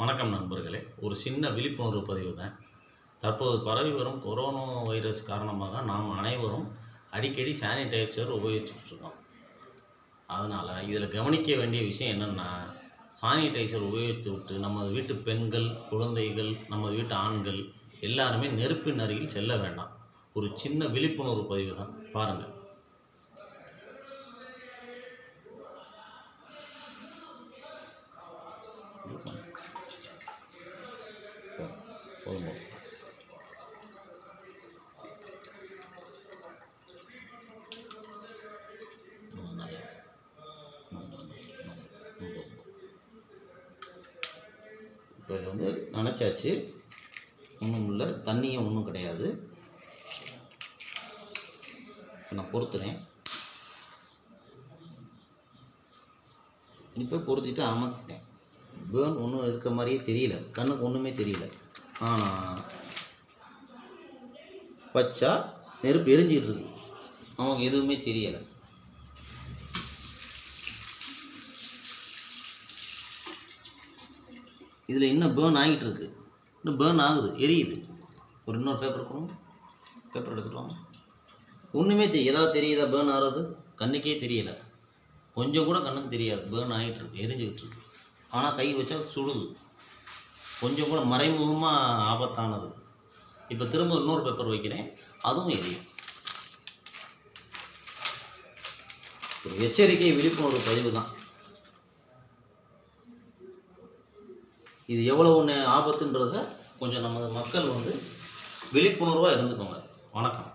வணக்கம் நண்பர்களே, ஒரு சின்ன விழிப்புணர்வு பதிவு தான். தற்போது பரவி வரும் கொரோனா வைரஸ் காரணமாக நாம் அனைவரும் அடிக்கடி சானிடைசர் உபயோகிச்சுட்ருக்கோம். அதனால் இதில் கவனிக்க வேண்டிய விஷயம் என்னென்னா, சானிடைசர் உபயோகித்து விட்டு நமது வீட்டு பெண்கள், குழந்தைகள், நமது வீட்டு ஆண்கள் எல்லாருமே நெருப்பின் அருகில் செல்ல வேண்டாம். ஒரு சின்ன விழிப்புணர்வு பதிவு தான், பாருங்கள். போதும். இப்போ இது வந்து நினச்சாச்சு, ஒன்றும் இல்லை, தண்ணியும் ஒன்றும் கிடையாது. இப்போ நான் பொறுத்துனேன். இப்போ பொருத்திட்டு அமர்த்திட்டேன். பேர்ன் ஒன்றும் இருக்க மாதிரியே தெரியல, கண்ணுக்கு ஒன்றுமே தெரியல. ஆனால் வச்சா நெருப்பு எரிஞ்சிக்கிட்டு இருக்கு, அவங்களுக்கு எதுவுமே தெரியலை. இதில் இன்னும் பேர்ன் ஆகிட்டு இருக்கு, இன்னும் பேர்ன் ஆகுது, எரியுது. ஒரு இன்னொரு பேப்பர் எடுத்துகிட்டு வாங்க. ஒன்றுமே ஏதாவது தெரியுதா? பேர்ன் ஆகிறது கண்ணுக்கே தெரியலை, கொஞ்சம் கூட கண்ணுக்கு தெரியாது. பேர்ன் ஆகிட்டு இருக்கு, எரிஞ்சிக்கிட்டு இருக்கு. ஆனால் கை வச்சா சுடுது, கொஞ்சம் கூட மறைமுகமாக ஆபத்தானது. இப்போ திரும்ப இன்னொரு பேப்பர் வைக்கிறேன், அதுவும் எரியும். ஒரு எச்சரிக்கை விழிப்புணர்வு பதிவு தான் இது. எவ்வளோ ஒன்று ஆபத்துன்றத கொஞ்சம் நம்ம மக்கள் விழிப்புணர்வாக இருந்துக்கோங்க. வணக்கம்.